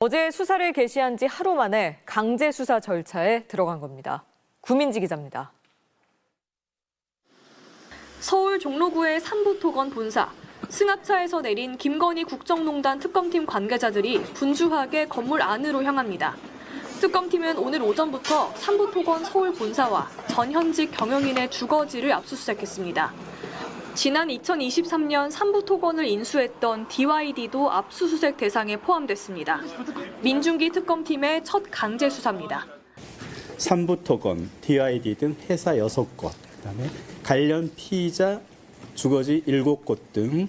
어제 수사를 개시한 지 하루 만에 강제 수사 절차에 들어간 겁니다. 구민지 기자입니다. 서울 종로구의 삼부토건 본사. 승합차에서 내린 김건희 국정농단 특검팀 관계자들이 분주하게 건물 안으로 향합니다. 특검팀은 오늘 오전부터 삼부토건 서울 본사와 전현직 경영인의 주거지를 압수수색했습니다. 지난 2023년 삼부토건을 인수했던 DYD도 압수수색 대상에 포함됐습니다. 민중기 특검팀의 첫 강제 수사입니다. 삼부토건, DYD 등 회사 6곳, 그다음에 관련 피의자 주거지 7곳 등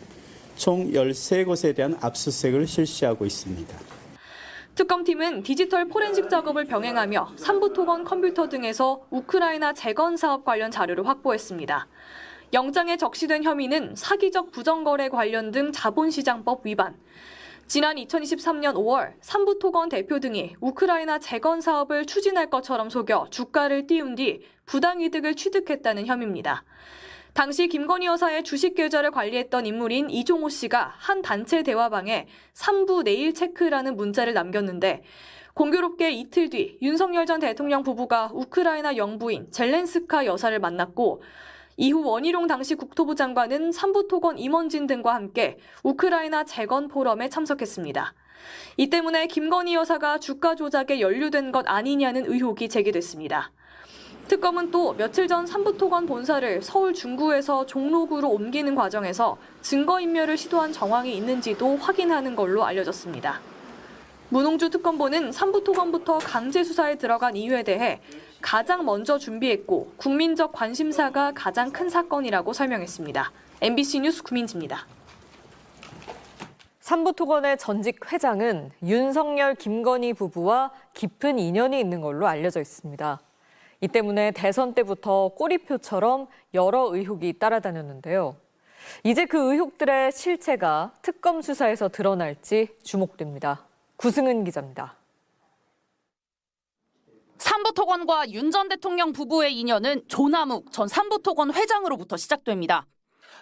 총 13곳에 대한 압수수색을 실시하고 있습니다. 특검팀은 디지털 포렌식 작업을 병행하며 삼부토건 컴퓨터 등에서 우크라이나 재건 사업 관련 자료를 확보했습니다. 영장에 적시된 혐의는 사기적 부정거래 관련 등 자본시장법 위반. 지난 2023년 5월 삼부토건 대표 등이 우크라이나 재건 사업을 추진할 것처럼 속여 주가를 띄운 뒤 부당이득을 취득했다는 혐의입니다. 당시 김건희 여사의 주식 계좌를 관리했던 인물인 이종호 씨가 한 단체 대화방에 삼부 내일 체크라는 문자를 남겼는데 공교롭게 이틀 뒤 윤석열 전 대통령 부부가 우크라이나 영부인 젤렌스카 여사를 만났고 이후 원희룡 당시 국토부 장관은 삼부토건 임원진 등과 함께 우크라이나 재건 포럼에 참석했습니다. 이 때문에 김건희 여사가 주가 조작에 연루된 것 아니냐는 의혹이 제기됐습니다. 특검은 또 며칠 전 삼부토건 본사를 서울 중구에서 종로구로 옮기는 과정에서 증거인멸을 시도한 정황이 있는지도 확인하는 걸로 알려졌습니다. 문홍주 특검보는 삼부토건부터 강제 수사에 들어간 이유에 대해 가장 먼저 준비했고 국민적 관심사가 가장 큰 사건이라고 설명했습니다. MBC 뉴스 구민지입니다. 삼부토건의 전직 회장은 윤석열, 김건희 부부와 깊은 인연이 있는 걸로 알려져 있습니다. 이 때문에 대선 때부터 꼬리표처럼 여러 의혹이 따라다녔는데요. 이제 그 의혹들의 실체가 특검 수사에서 드러날지 주목됩니다. 구승은 기자입니다. 삼부토건과 윤 전 대통령 부부의 인연은 조남욱 전 삼부토건 회장으로부터 시작됩니다.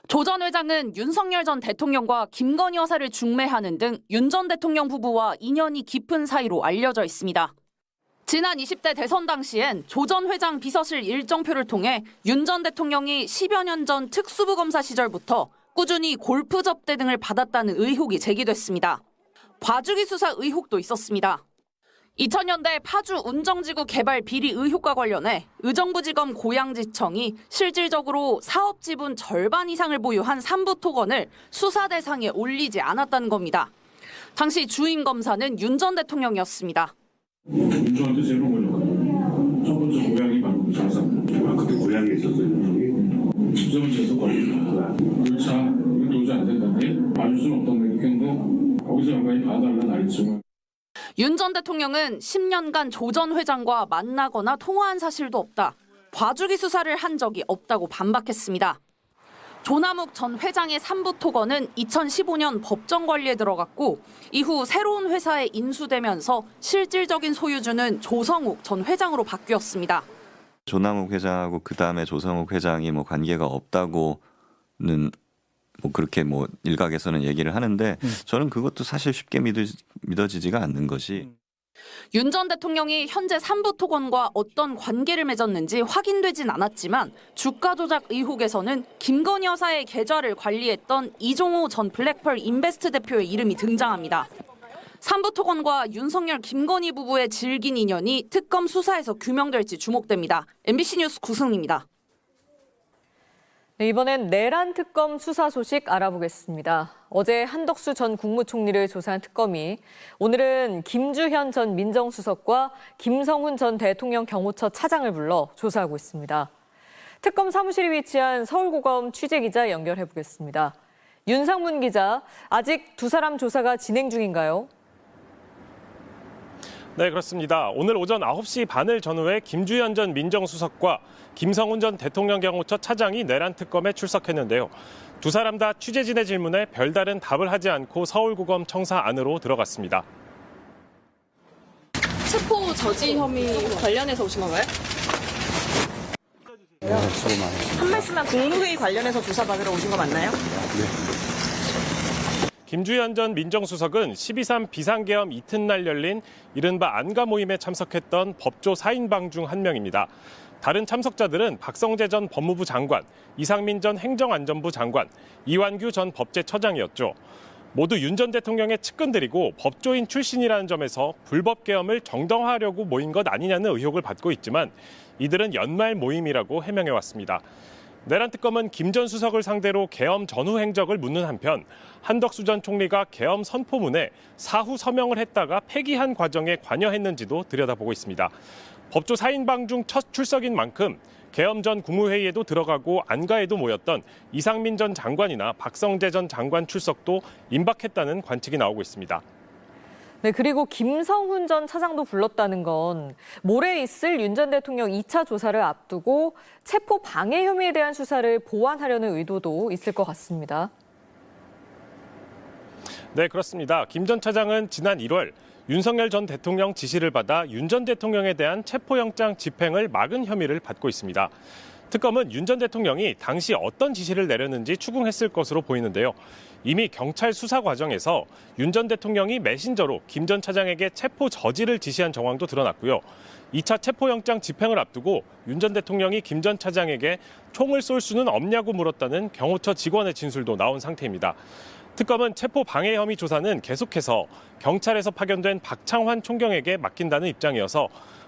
조 전 회장은 윤석열 전 대통령과 김건희 여사를 중매하는 등 윤 전 대통령 부부와 인연이 깊은 사이로 알려져 있습니다. 지난 20대 대선 당시엔 조 전 회장 비서실 일정표를 통해 윤 전 대통령이 10여 년 전 특수부 검사 시절부터 꾸준히 골프 접대 등을 받았다는 의혹이 제기됐습니다. 봐주기 수사 의혹도 있었습니다. 2000년대 파주 운정지구 개발 비리 의혹과 관련해 의정부지검 고양지청이 실질적으로 사업 지분 절반 이상을 보유한 삼부토건을 수사 대상에 올리지 않았다는 겁니다. 당시 주임 검사는 윤 전 대통령이었습니다. 저한테 제일 걸렸거든요. 첫 번째 고양이 방금 장사고. 그때 고양이에 있었어요. 집정지에서 걸린 거야. 자, 이거 도저히 안 된다니. 봐줄 수는 없다는 의견도 거기서 연관이 봐달라는 알지만. 윤 전 대통령은 10년간 조 전 회장과 만나거나 통화한 사실도 없다. 봐주기 수사를 한 적이 없다고 반박했습니다. 조남욱 전 회장의 삼부토건은 2015년 법정 관리에 들어갔고 이후 새로운 회사에 인수되면서 실질적인 소유주는 조성욱 전 회장으로 바뀌었습니다. 조남욱 회장하고 그다음에 조성욱 회장이 관계가 없다고는 그렇게 일각에서는 얘기를 하는데 저는 그것도 사실 쉽게 믿어지지가 않는 것이 윤 전 대통령이 현재 삼부토건과 어떤 관계를 맺었는지 확인되진 않았지만 주가 조작 의혹에서는 김건희 여사의 계좌를 관리했던 이종호 전 블랙펄 인베스트 대표의 이름이 등장합니다. 삼부토건과 윤석열, 김건희 부부의 질긴 인연이 특검 수사에서 규명될지 주목됩니다. MBC 뉴스 구승입니다. 네, 이번엔 내란 특검 수사 소식 알아보겠습니다. 어제 한덕수 전 국무총리를 조사한 특검이 오늘은 김주현 전 민정수석과 김성훈 전 대통령 경호처 차장을 불러 조사하고 있습니다. 특검 사무실이 위치한 서울고검 취재기자 연결해보겠습니다. 윤상문 기자, 아직 두 사람 조사가 진행 중인가요? 네, 그렇습니다. 오늘 오전 9시 반을 전후해 김주현 전 민정수석과 김성훈 전 대통령 경호처 차장이 내란 특검에 출석했는데요. 두 사람 다 취재진의 질문에 별다른 답을 하지 않고 서울고검 청사 안으로 들어갔습니다. 체포 저지 혐의 관련해서 오신 건가요? 네, 수고 많으십니다. 한 말씀만 국무회의 관련해서 조사받으러 오신 거 맞나요? 네. 김주현 전 민정수석은 12.3 비상계엄 이튿날 열린 이른바 안가 모임에 참석했던 법조 4인방 중 한 명입니다. 다른 참석자들은 박성재 전 법무부 장관, 이상민 전 행정안전부 장관, 이완규 전 법제처장이었죠. 모두 윤 전 대통령의 측근들이고 법조인 출신이라는 점에서 불법 계엄을 정당화하려고 모인 것 아니냐는 의혹을 받고 있지만 이들은 연말 모임이라고 해명해왔습니다. 내란 특검은 김 전 수석을 상대로 계엄 전후 행적을 묻는 한편 한덕수 전 총리가 계엄 선포문에 사후 서명을 했다가 폐기한 과정에 관여했는지도 들여다보고 있습니다. 법조 4인방 중 첫 출석인 만큼 계엄 전 국무회의에도 들어가고 안가에도 모였던 이상민 전 장관이나 박성재 전 장관 출석도 임박했다는 관측이 나오고 있습니다. 네, 그리고 김성훈 전 차장도 불렀다는 건 모레 있을 윤 전 대통령 2차 조사를 앞두고 체포 방해 혐의에 대한 수사를 보완하려는 의도도 있을 것 같습니다. 네, 그렇습니다. 김 전 차장은 지난 1월 윤석열 전 대통령 지시를 받아 윤 전 대통령에 대한 체포영장 집행을 막은 혐의를 받고 있습니다. 특검은 윤 전 대통령이 당시 어떤 지시를 내렸는지 추궁했을 것으로 보이는데요. 이미 경찰 수사 과정에서 윤 전 대통령이 메신저로 김 전 차장에게 체포 저지를 지시한 정황도 드러났고요. 2차 체포영장 집행을 앞두고 윤 전 대통령이 김 전 차장에게 총을 쏠 수는 없냐고 물었다는 경호처 직원의 진술도 나온 상태입니다. 특검은 체포 방해 혐의 조사는 계속해서 경찰에서 파견된 박창환 총경에게 맡긴다는 입장이어서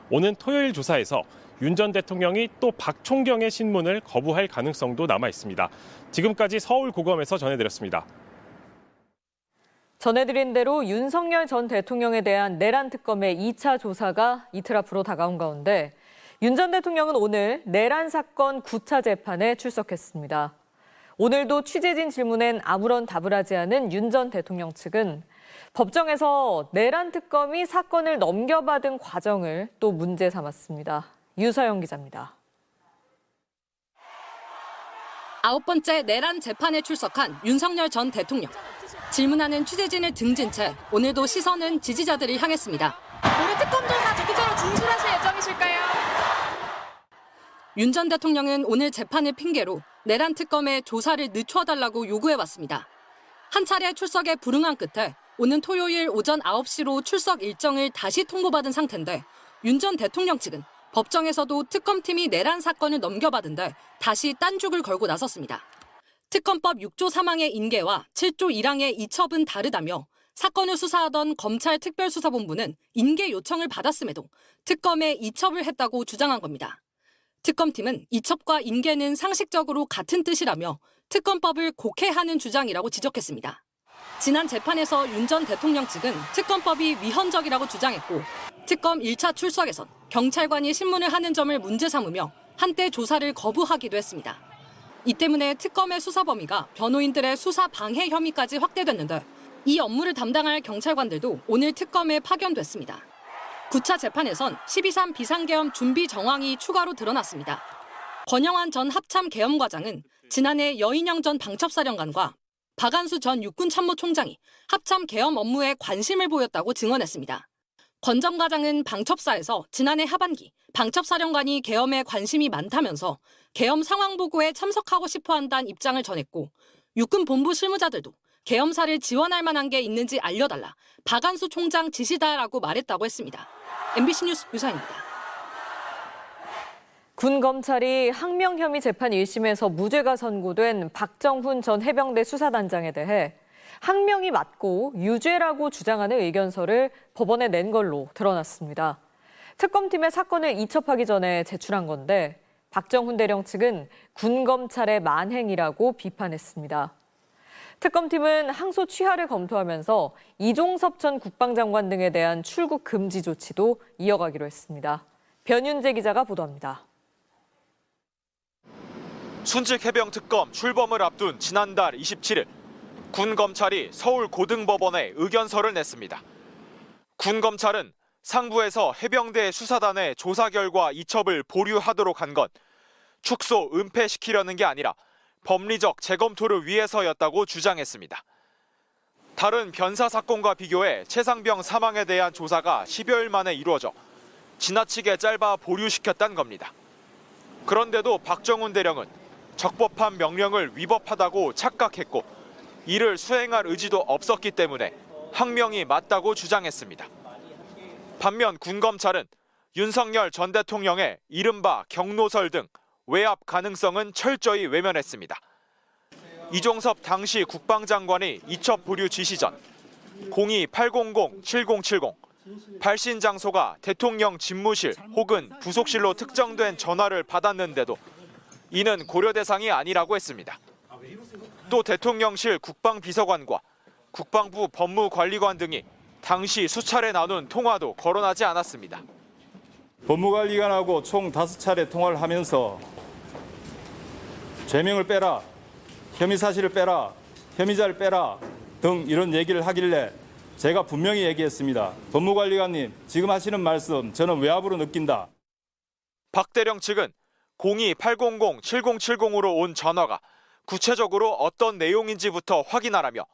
오는 토요일 조사에서 윤 전 대통령이 또 박 총경의 신문을 거부할 가능성도 남아 있습니다. 지금까지 서울고검에서 전해드렸습니다. 전해드린 대로 윤석열 전 대통령에 대한 내란 특검의 2차 조사가 이틀 앞으로 다가온 가운데 윤 전 대통령은 오늘 내란 사건 9차 재판에 출석했습니다. 오늘도 취재진 질문엔 아무런 답을 하지 않은 윤 전 대통령 측은 법정에서 내란 특검이 사건을 넘겨받은 과정을 또 문제 삼았습니다. 유서영 기자입니다. 9번째 내란 재판에 출석한 윤석열 전 대통령. 질문하는 취재진을 등진 채 오늘도 시선은 지지자들을 향했습니다. 올해 특검 조사 적극적으로 진술하실 예정이실까요? 윤 전 대통령은 오늘 재판을 핑계로 내란 특검의 조사를 늦춰달라고 요구해왔습니다. 한 차례 출석에 불응한 끝에 오는 토요일 오전 9시로 출석 일정을 다시 통보받은 상태인데 윤 전 대통령 측은 법정에서도 특검팀이 내란 사건을 넘겨받은 데 다시 딴죽을 걸고 나섰습니다. 특검법 6조 3항의 인계와 7조 1항의 이첩은 다르다며 사건을 수사하던 검찰 특별수사본부는 인계 요청을 받았음에도 특검에 이첩을 했다고 주장한 겁니다. 특검팀은 이첩과 인계는 상식적으로 같은 뜻이라며 특검법을 곡해하는 주장이라고 지적했습니다. 지난 재판에서 윤 전 대통령 측은 특검법이 위헌적이라고 주장했고 특검 1차 출석에선 경찰관이 신문을 하는 점을 문제 삼으며 한때 조사를 거부하기도 했습니다. 이 때문에 특검의 수사 범위가 변호인들의 수사 방해 혐의까지 확대됐는데 이 업무를 담당할 경찰관들도 오늘 특검에 파견됐습니다. 9차 재판에선 12.3 비상계엄 준비 정황이 추가로 드러났습니다. 권영환 전 합참 계엄과장은 지난해 여인영 전 방첩사령관과 박안수 전 육군참모총장이 합참 계엄 업무에 관심을 보였다고 증언했습니다. 권 전 과장은 방첩사에서 지난해 하반기 방첩사령관이 계엄에 관심이 많다면서 계엄 상황 보고에 참석하고 싶어 한다는 입장을 전했고 육군 본부 실무자들도 계엄사를 지원할 만한 게 있는지 알려달라 박안수 총장 지시다라고 말했다고 했습니다. MBC 뉴스 유사입니다. 군 검찰이 항명 혐의 재판 1심에서 무죄가 선고된 박정훈 전 해병대 수사단장에 대해 항명이 맞고 유죄라고 주장하는 의견서를 법원에 낸 걸로 드러났습니다. 특검팀의 사건을 이첩하기 전에 제출한 건데 박정훈 대령 측은 군 검찰의 만행이라고 비판했습니다. 특검팀은 항소 취하를 검토하면서 이종섭 전 국방장관 등에 대한 출국 금지 조치도 이어가기로 했습니다. 변윤재 기자가 보도합니다. 순직 해병 특검 출범을 앞둔 지난달 27일 군 검찰이 서울 고등법원에 의견서를 냈습니다. 군 검찰은 상부에서 해병대 수사단의 조사 결과 이첩을 보류하도록 한 건 축소 은폐시키려는 게 아니라 법리적 재검토를 위해서였다고 주장했습니다. 다른 변사 사건과 비교해 최상병 사망에 대한 조사가 10여일 만에 이루어져 지나치게 짧아 보류시켰다는 겁니다. 그런데도 박정훈 대령은 적법한 명령을 위법하다고 착각했고 이를 수행할 의지도 없었기 때문에 항명이 맞다고 주장했습니다. 반면 군검찰은 윤석열 전 대통령의 이른바 경로설 등 외압 가능성은 철저히 외면했습니다. 이종섭 당시 국방장관이 이첩 보류 지시 전 02-800-7070 발신 장소가 대통령 집무실 혹은 부속실로 특정된 전화를 받았는데도 이는 고려 대상이 아니라고 했습니다. 또 대통령실 국방비서관과 국방부 법무관리관 등이 당시 수차례 나눈 통화도 거론하지 않았습니다. 법무관리관하고 총 5차례 통화를 하면서 죄명을 빼라, 혐의 사실을 빼라, 혐의자를 빼라 등 이런 얘기를 하길래 제가 분명히 얘기했습니다. 법무관리관님, 지금 하시는 말씀 저는 외압으로 느낀다. 박대령 측은 02-800-7070으로 온 전화가 구체적으로 어떤 내용인지부터 확인하라며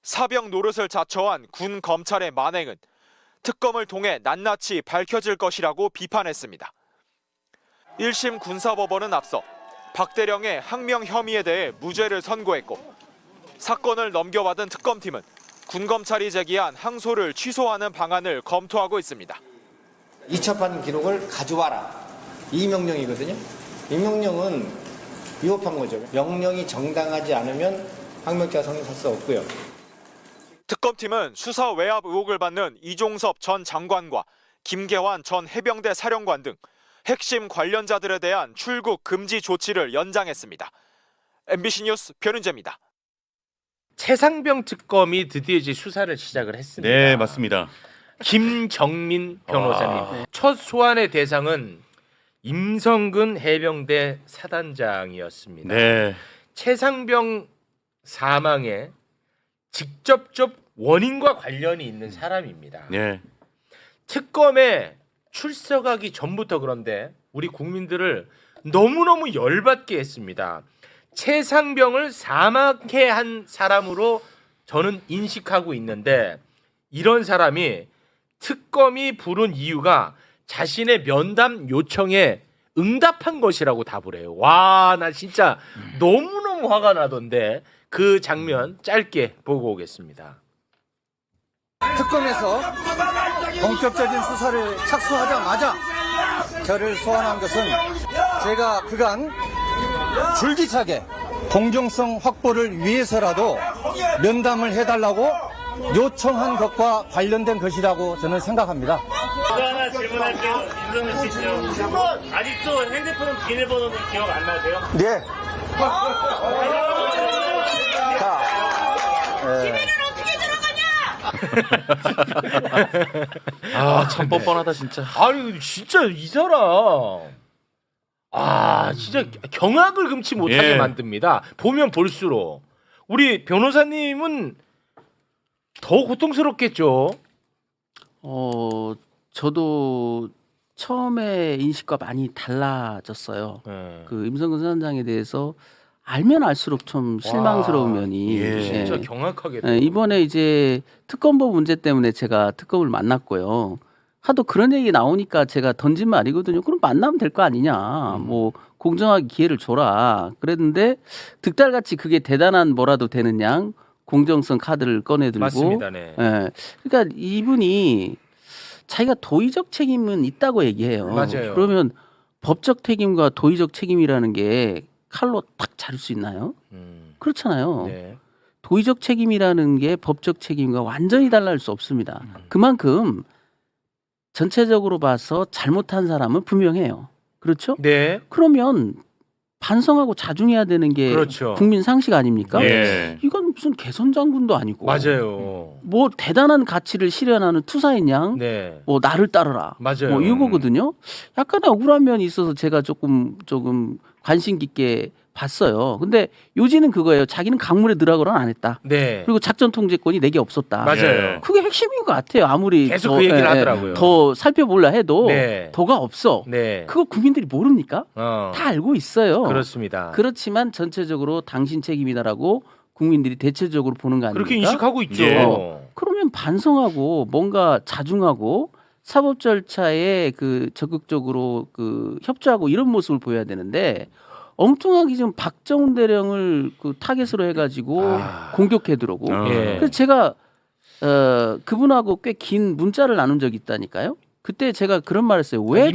사병 노릇을 자처한 군 검찰의 만행은 특검을 통해 낱낱이 밝혀질 것이라고 비판했습니다. 1심 군사법원은 앞서 박대령의 항명 혐의에 대해 무죄를 선고했고 사건을 넘겨받은 특검팀은 군검찰이 제기한 항소를 취소하는 방안을 검토하고 있습니다. 이첩한 기록을 가져와라. 이 명령이거든요. 이 명령은 위법한 거죠. 명령이 정당하지 않으면 항명자 성립할 수 없고요. 특검팀은 수사 외압 의혹을 받는 이종섭 전 장관과 김계환 전 해병대 사령관 등 핵심 관련자들에 대한 출국 금지 조치를 연장했습니다. MBC 뉴스 변은재입니다. 최상병 특검이 드디어 이제 수사를 시작을 했습니다. 네, 맞습니다. 김정민 변호사님. 첫 소환의 대상은 임성근 해병대 사단장이었습니다. 네. 최상병 사망에 직접적 원인과 관련이 있는 사람입니다. 네. 특검에 출석하기 전부터 그런데 우리 국민들을 너무너무 열받게 했습니다. 최상병을 사망케 한 사람으로 저는 인식하고 있는데 이런 사람이 특검이 부른 이유가 자신의 면담 요청에 응답한 것이라고 답을 해요. 와, 나 진짜 너무너무 화가 나던데 그 장면 짧게 보고 오겠습니다. 특검에서 본격적인 수사를 착수하자마자 저를 소환한 것은 제가 그간 줄기차게 공정성 확보를 위해서라도 면담을 해달라고 요청한 것과 관련된 것이라고 저는 생각합니다. 하나 질문할게요. 임성근 씨요. 아직도 핸드폰 비밀번호는 기억 안 나세요? 네. 아, 참 뻔뻔하다 진짜. 아유, 진짜 이 사람. 아, 진짜 경악을 금치 못하게 예. 만듭니다. 보면 볼수록 우리 변호사님은 더 고통스럽겠죠. 저도 처음에 인식과 많이 달라졌어요. 그 임성근 사단장에 대해서 알면 알수록 좀 실망스러운 면이. 진짜 경악하겠다. 이번에 이제 특검법 문제 때문에 제가 특검을 만났고요. 하도 그런 얘기 나오니까 제가 던진 말이거든요. 그럼 만나면 될 거 아니냐. 뭐 공정하게 기회를 줘라. 그랬는데 득달같이 그게 대단한 뭐라도 되는 양 공정성 카드를 꺼내들고. 맞습니다. 네. 그러니까 이분이 자기가 도의적 책임은 있다고 얘기해요. 맞아요. 그러면 법적 책임과 도의적 책임이라는 게 칼로 탁 자를 수 있나요? 그렇잖아요. 네. 도의적 책임이라는 게 법적 책임과 완전히 달라질 수 없습니다. 그만큼 전체적으로 봐서 잘못한 사람은 분명해요. 그렇죠? 네. 그러면 반성하고 자중해야 되는 게 그렇죠. 국민 상식 아닙니까? 예. 이건 무슨 개선 장군도 아니고. 맞아요. 뭐 대단한 가치를 실현하는 투사인 양, 네. 뭐 나를 따르라. 맞아요. 뭐 이거거든요. 약간의 억울한 면이 있어서 제가 조금 관심 깊게 봤어요. 근데 요지는 그거예요. 자기는 강물에 들어가거나 안 했다. 네. 그리고 작전 통제권이 내게 없었다. 맞아요. 그게 핵심인 것 같아요. 아무리 계속 그 얘기를 하더라고요. 더 살펴보려 해도 네. 더가 없어. 네. 그거 국민들이 모릅니까? 다 알고 있어요. 그렇습니다. 그렇지만 전체적으로 당신 책임이다라고 국민들이 대체적으로 보는 거 아닙니까? 그렇게 인식하고 있죠. 그러면 반성하고 뭔가 자중하고 사법 절차에 그 적극적으로 그 협조하고 이런 모습을 보여야 되는데 엉뚱하게 지금 박정훈 대령을 그 타겟으로 해가지고 공격해들어오고. 그래서 제가 그분하고 꽤 긴 문자를 나눈 적이 있다니까요. 그때 제가 그런 말했어요. 왜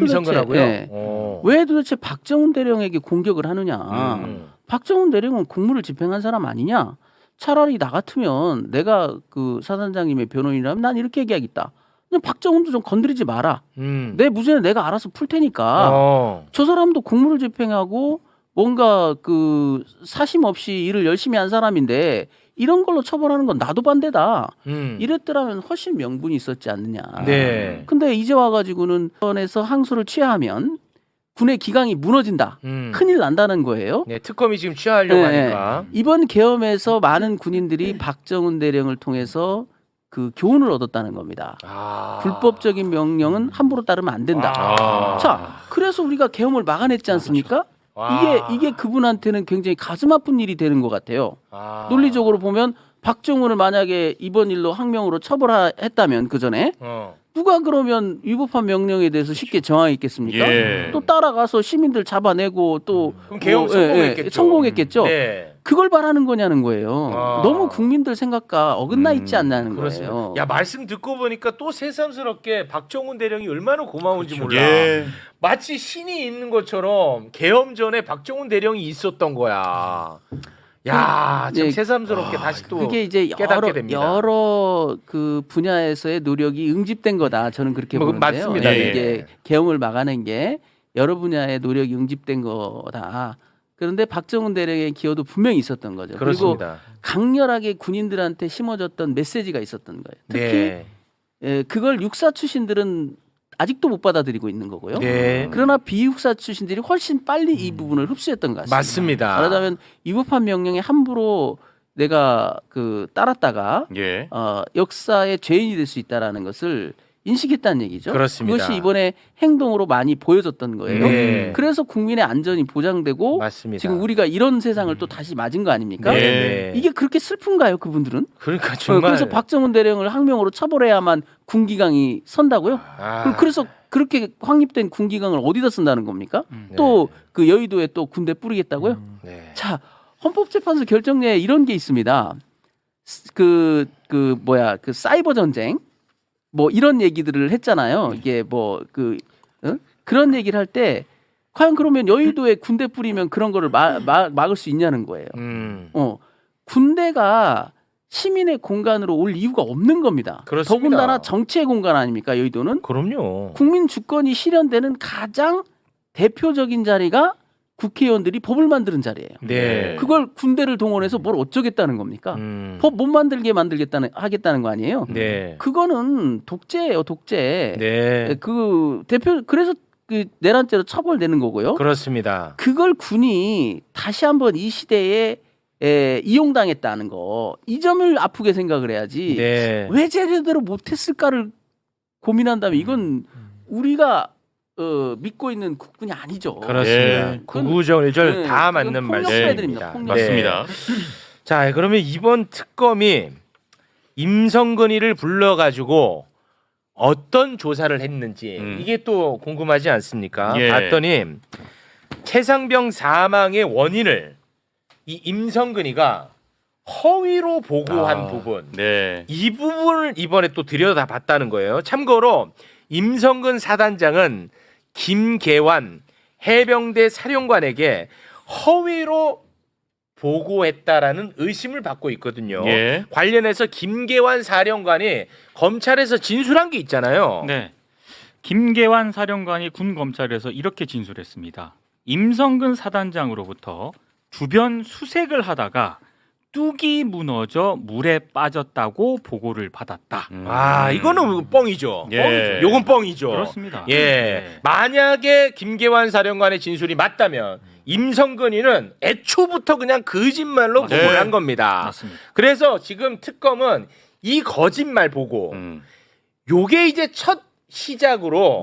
도대체 박정훈 대령에게 공격을 하느냐? 박정훈 대령은 공무를 집행한 사람 아니냐? 차라리 나 같으면 내가 그 사단장님의 변호인이라면 난 이렇게 얘기하겠다. 그냥 박정훈도 좀 건드리지 마라. 내 무죄는 내가 알아서 풀 테니까. 저 사람도 공무를 집행하고 뭔가 그 사심 없이 일을 열심히 한 사람인데 이런 걸로 처벌하는 건 나도 반대다. 이랬더라면 훨씬 명분이 있었지 않느냐. 네. 근데 이제 와가지고는 선에서 항소를 취하면 군의 기강이 무너진다. 큰일 난다는 거예요. 네, 특검이 지금 취하하려고 하니까. 이번 계엄에서 많은 군인들이 박정훈 대령을 통해서 그 교훈을 얻었다는 겁니다. 불법적인 명령은 함부로 따르면 안 된다. 자, 그래서 우리가 계엄을 막아냈지 않습니까? 이게 그분한테는 굉장히 가슴 아픈 일이 되는 것 같아요. 논리적으로 보면 박정훈을 만약에 이번 일로 항명으로 처벌했다면 그 전에 누가 그러면 위법한 명령에 대해서 쉽게 정하겠습니까? 또 따라가서 시민들 잡아내고 또 그럼 계엄 성공했겠죠. 성공했겠죠. 네. 그걸 바라는 거냐는 거예요. 너무 국민들 생각과 어긋나 있지 않냐는 그렇습니다. 거예요. 야, 말씀 듣고 보니까 또 새삼스럽게 박정훈 대령이 얼마나 고마운지 몰라. 마치 신이 있는 것처럼 계엄 전에 박정훈 대령이 있었던 거야. 야, 참 새삼스럽게 다시 또 그게 이제 깨닫게 됩니다. 여러 그 분야에서의 노력이 응집된 거다. 저는 그렇게 보는데요. 맞습니다. 이게 계엄을 막아낸 게 여러 분야의 노력이 응집된 거다. 그런데 박정훈 대령의 기여도 분명히 있었던 거죠. 그렇습니다. 그리고 강렬하게 군인들한테 심어줬던 메시지가 있었던 거예요. 특히 그걸 육사 출신들은 아직도 못 받아들이고 있는 거고요. 그러나 비육사 출신들이 훨씬 빨리 이 부분을 흡수했던 것 같습니다. 맞습니다. 말하자면 위법한 명령에 함부로 내가 그 따랐다가 역사의 죄인이 될 수 있다라는 것을 인식했다는 얘기죠. 그렇습니다. 그것이 이번에 행동으로 많이 보여졌던 거예요. 그래서 국민의 안전이 보장되고 맞습니다. 지금 우리가 이런 세상을 또 다시 맞은 거 아닙니까? 이게 그렇게 슬픈가요, 그분들은? 그러니까 정말. 그래서 박정훈 대령을 항명으로 처벌해야만 군기강이 선다고요? 그래서 그렇게 확립된 군기강을 어디다 쓴다는 겁니까? 또 그 여의도에 또 군대 뿌리겠다고요? 자, 헌법재판소 결정내에 이런 게 있습니다. 그 사이버 전쟁 뭐 이런 얘기들을 했잖아요. 이게 뭐 그런 얘기를 할 때 과연 그러면 여의도에 군대 뿌리면 그런 거를 막을 수 있냐는 거예요. 군대가 시민의 공간으로 올 이유가 없는 겁니다. 그렇습니다. 더군다나 정치의 공간 아닙니까, 여의도는? 그럼요. 국민 주권이 실현되는 가장 대표적인 자리가 국회의원들이 법을 만드는 자리예요. 그걸 군대를 동원해서 뭘 어쩌겠다는 겁니까? 법 못 만들게 하겠다는 거 아니에요? 그거는 독재예요, 독재. 그 대표 그래서 그 내란죄로 처벌되는 거고요. 그렇습니다. 그걸 군이 다시 한번 이 시대에 이용당했다는 거, 이 점을 아프게 생각을 해야지. 왜 제대로 못했을까를 고민한다면 이건 우리가 믿고 있는 국군이 아니죠. 그렇습니다. 구구절절 다 맞는 말씀입니다. 맞습니다. 자, 그러면 이번 특검이 임성근이를 불러가지고 어떤 조사를 했는지 이게 또 궁금하지 않습니까? 봤더니 최상병 사망의 원인을 이 임성근이가 허위로 보고한 부분, 이 부분을 이번에 또 들여다봤다는 거예요. 참고로 임성근 사단장은 김계환 해병대 사령관에게 허위로 보고했다라는 의심을 받고 있거든요. 관련해서 김계환 사령관이 검찰에서 진술한 게 있잖아요. 네. 김계환 사령관이 군 검찰에서 이렇게 진술했습니다. 임성근 사단장으로부터 주변 수색을 하다가 뚝이 무너져 물에 빠졌다고 보고를 받았다. 이거는 뻥이죠. 요건 뻥이죠. 그렇습니다. 만약에 김계환 사령관의 진술이 맞다면 임성근이는 애초부터 그냥 거짓말로 보고를 한 겁니다. 맞습니다. 그래서 지금 특검은 이 거짓말 보고 요게 이제 첫 시작으로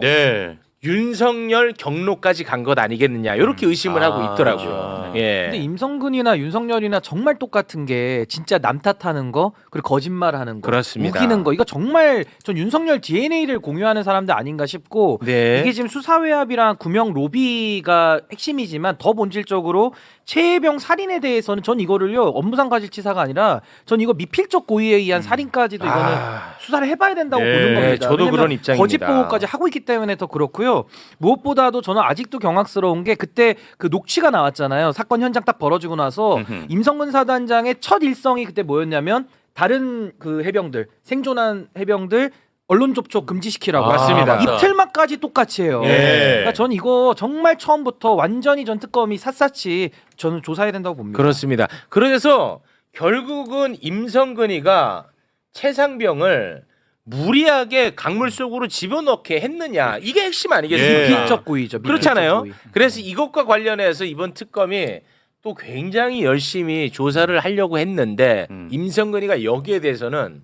윤석열 경로까지 간 것 아니겠느냐 이렇게 의심을 하고 있더라고요. 예. 근데 임성근이나 윤석열이나 정말 똑같은 게 진짜 남 탓하는 거 그리고 거짓말하는 거, 그렇습니다. 우기는 거 이거 정말 전 윤석열 DNA를 공유하는 사람들 아닌가 싶고 네. 이게 지금 수사외압이랑 구명 로비가 핵심이지만 더 본질적으로 최혜병 살인에 대해서는 전 이거를요 업무상과실치사가 아니라 전 이거 미필적 고의에 의한 살인까지도 이거는 수사를 해봐야 된다고 보는 겁니다. 저도 그런 왜냐면 입장입니다. 거짓 보고까지 하고 있기 때문에 더 그렇고요. 무엇보다도 저는 아직도 경악스러운 게 그때 그 녹취가 나왔잖아요. 사건 현장 딱 벌어지고 나서 임성근 사단장의 첫 일성이 그때 뭐였냐면 다른 그 해병들 생존한 해병들 언론 접촉 금지시키라고. 맞습니다. 이틀만까지 똑같이 해요. 예. 그러니까 전 이거 정말 처음부터 완전히 전 특검이 샅샅이 저는 조사해야 된다고 봅니다. 그렇습니다. 그래서 결국은 임성근이가 최상병을 무리하게 강물 속으로 집어넣게 했느냐 이게 핵심 아니겠습니까? 미필적 고의죠. 미필적 그렇잖아요. 고의. 그래서 이것과 관련해서 이번 특검이 또 굉장히 열심히 조사를 하려고 했는데 임성근이가 여기에 대해서는